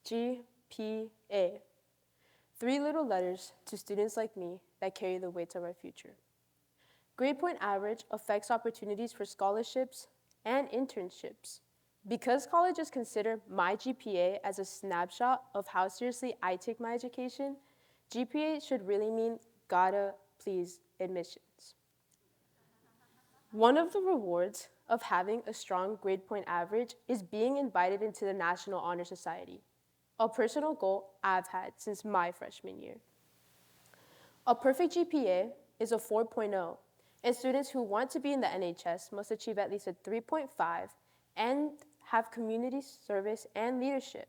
GPA. 3 little letters to students like me that carry the weight of our future. Grade point average affects opportunities for scholarships and internships. Because colleges consider my GPA as a snapshot of how seriously I take my education, GPA should really mean gotta please admissions. One of the rewards of having a strong grade point average is being invited into the National Honor Society, a personal goal I've had since my freshman year. A perfect GPA is a 4.0, and students who want to be in the NHS must achieve at least a 3.5 and have community service and leadership.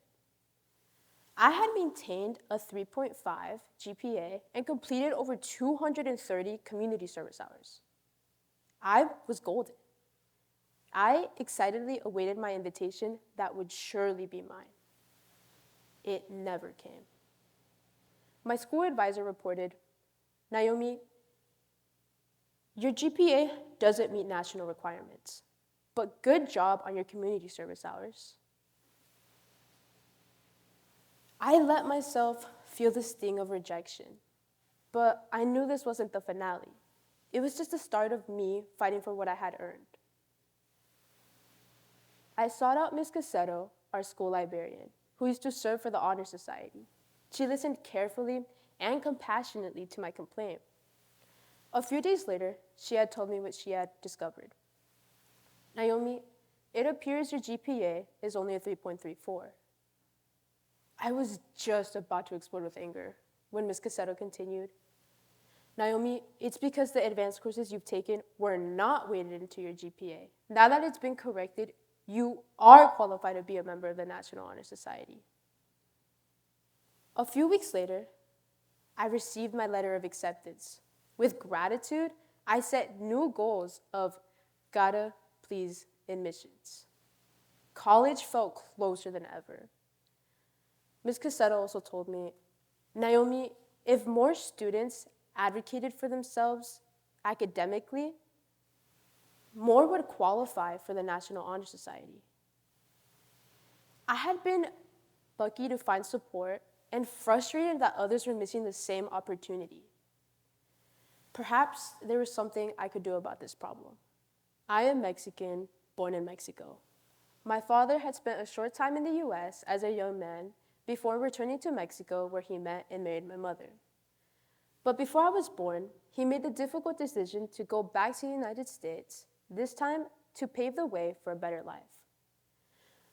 I had maintained a 3.5 GPA and completed over 230 community service hours. I was golden. I excitedly awaited my invitation that would surely be mine. It never came. My school advisor reported, "Naomi, your GPA doesn't meet national requirements, but good job on your community service hours." I let myself feel the sting of rejection, but I knew this wasn't the finale. It was just the start of me fighting for what I had earned. I sought out Miss Cassetto, our school librarian, who used to serve for the Honor Society. She listened carefully and compassionately to my complaint. A few days later, she had told me what she had discovered. "Naomi, it appears your GPA is only a 3.34. I was just about to explode with anger when Ms. Cassetto continued, "Naomi, it's because the advanced courses you've taken were not weighted into your GPA. Now that it's been corrected, you are qualified to be a member of the National Honor Society." A few weeks later, I received my letter of acceptance. With gratitude, I set new goals of gotta please admissions. College felt closer than ever. Ms. Cassetto also told me, "Naomi, if more students advocated for themselves academically, more would qualify for the National Honor Society." I had been lucky to find support and frustrated that others were missing the same opportunity. Perhaps there was something I could do about this problem. I am Mexican, born in Mexico. My father had spent a short time in the US as a young man before returning to Mexico, where he met and married my mother. But before I was born, he made the difficult decision to go back to the United States, this time to pave the way for a better life.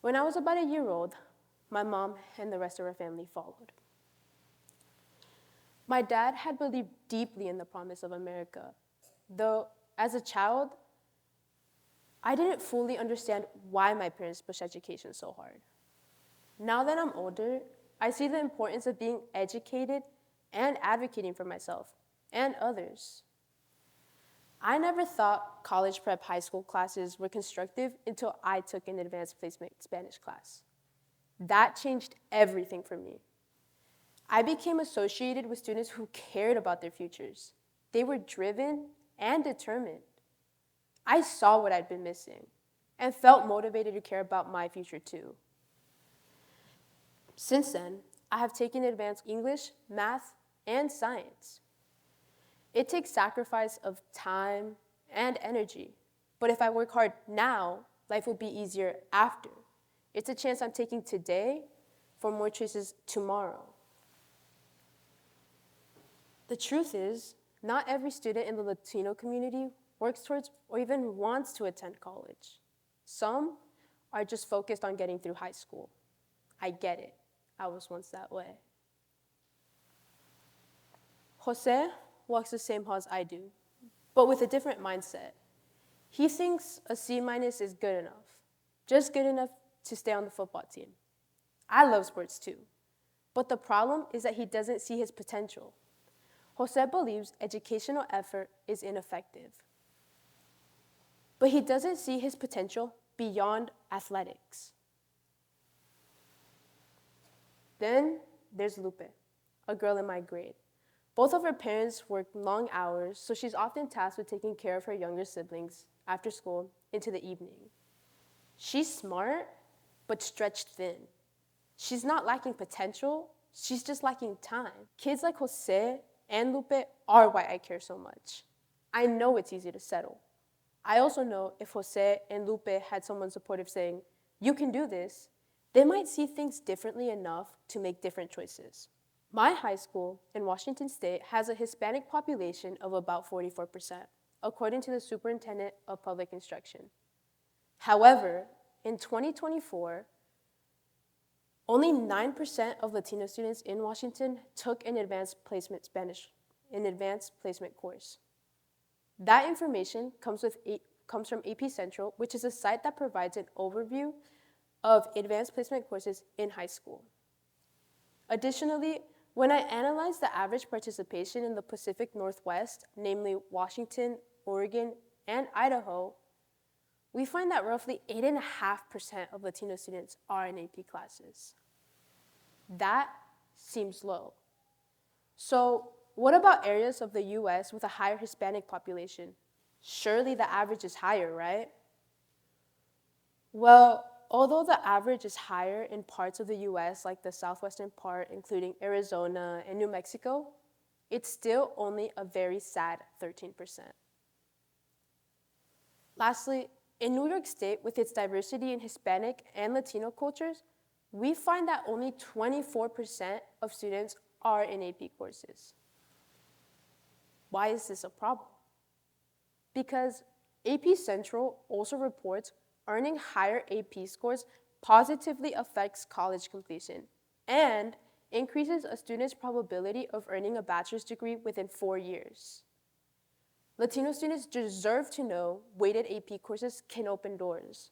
When I was about a year old, my mom and the rest of our family followed. My dad had believed deeply in the promise of America, though as a child, I didn't fully understand why my parents pushed education so hard. Now that I'm older, I see the importance of being educated and advocating for myself and others. I never thought college prep high school classes were constructive until I took an advanced placement Spanish class. That changed everything for me. I became associated with students who cared about their futures. They were driven and determined. I saw what I'd been missing and felt motivated to care about my future too. Since then, I have taken advanced English, math, and science. It takes sacrifice of time and energy, but if I work hard now, life will be easier after. It's a chance I'm taking today for more choices tomorrow. The truth is, not every student in the Latino community works towards or even wants to attend college. Some are just focused on getting through high school. I get it. I was once that way. Jose walks the same halls I do, but with a different mindset. He thinks a C- is good enough, just good enough to stay on the football team. I love sports too, but the problem is that he doesn't see his potential. Jose believes educational effort is ineffective, but he doesn't see his potential beyond athletics. Then there's Lupe, a girl in my grade. Both of her parents work long hours, so she's often tasked with taking care of her younger siblings after school into the evening. She's smart, but stretched thin. She's not lacking potential, she's just lacking time. Kids like Jose and Lupe are why I care so much. I know it's easy to settle. I also know if Jose and Lupe had someone supportive saying, "You can do this," they might see things differently enough to make different choices. My high school in Washington State has a Hispanic population of about 44%, according to the Superintendent of Public Instruction. However, in 2024, only 9% of Latino students in Washington took an advanced placement course. That information comes from AP Central, which is a site that provides an overview of advanced placement courses in high school. Additionally, when I analyzed the average participation in the Pacific Northwest, namely Washington, Oregon, and Idaho, we find that roughly 8.5% of Latino students are in AP classes. That seems low. So what about areas of the US with a higher Hispanic population? Surely the average is higher, right? Well, although the average is higher in parts of the US, like the southwestern part, including Arizona and New Mexico, it's still only a very sad 13%. Lastly, in New York State, with its diversity in Hispanic and Latino cultures, we find that only 24% of students are in AP courses. Why is this a problem? Because AP Central also reports earning higher AP scores positively affects college completion and increases a student's probability of earning a bachelor's degree within 4 years. Latino students deserve to know weighted AP courses can open doors.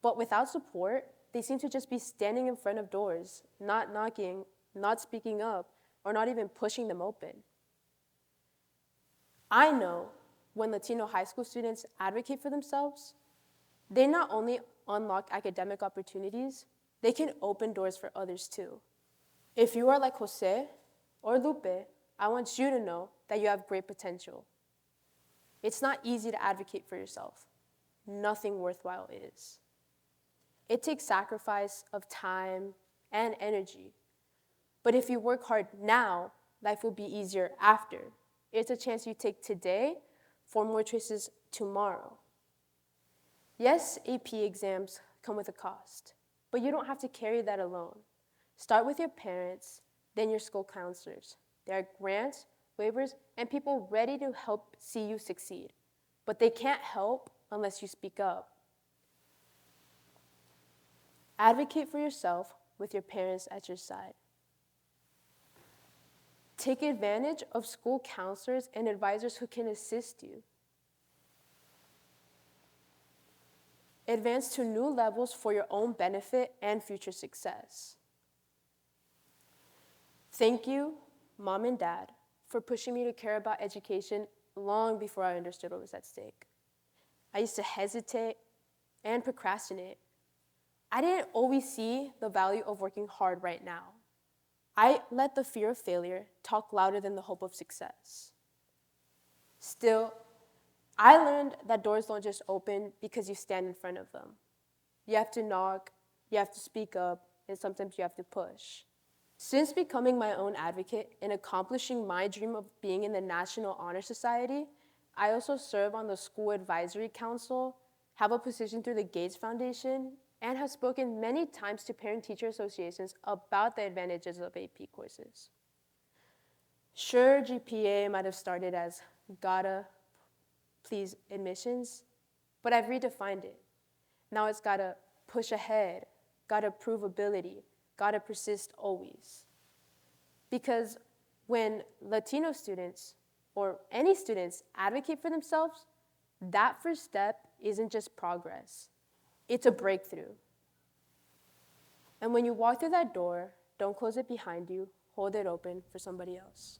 But without support, they seem to just be standing in front of doors, not knocking, not speaking up, or not even pushing them open. I know when Latino high school students advocate for themselves, they not only unlock academic opportunities, they can open doors for others too. If you are like Jose or Lupe, I want you to know that you have great potential. It's not easy to advocate for yourself. Nothing worthwhile is. It takes sacrifice of time and energy. But if you work hard now, life will be easier after. It's a chance you take today for more choices tomorrow. Yes, AP exams come with a cost, but you don't have to carry that alone. Start with your parents, then your school counselors. There are grants, waivers, and people ready to help see you succeed. But they can't help unless you speak up. Advocate for yourself with your parents at your side. Take advantage of school counselors and advisors who can assist you. Advance to new levels for your own benefit and future success. Thank you, Mom and Dad, for pushing me to care about education long before I understood what was at stake. I used to hesitate and procrastinate. I didn't always see the value of working hard right now. I let the fear of failure talk louder than the hope of success. Still, I learned that doors don't just open because you stand in front of them. You have to knock, you have to speak up, and sometimes you have to push. Since becoming my own advocate and accomplishing my dream of being in the National Honor Society, I also serve on the School Advisory Council, have a position through the Gates Foundation, and have spoken many times to parent-teacher associations about the advantages of AP courses. Sure, GPA might have started as gotta please admissions, but I've redefined it. Now it's gotta push ahead, gotta prove ability, gotta persist always. Because when Latino students, or any students, advocate for themselves, that first step isn't just progress, it's a breakthrough. And when you walk through that door, don't close it behind you, hold it open for somebody else.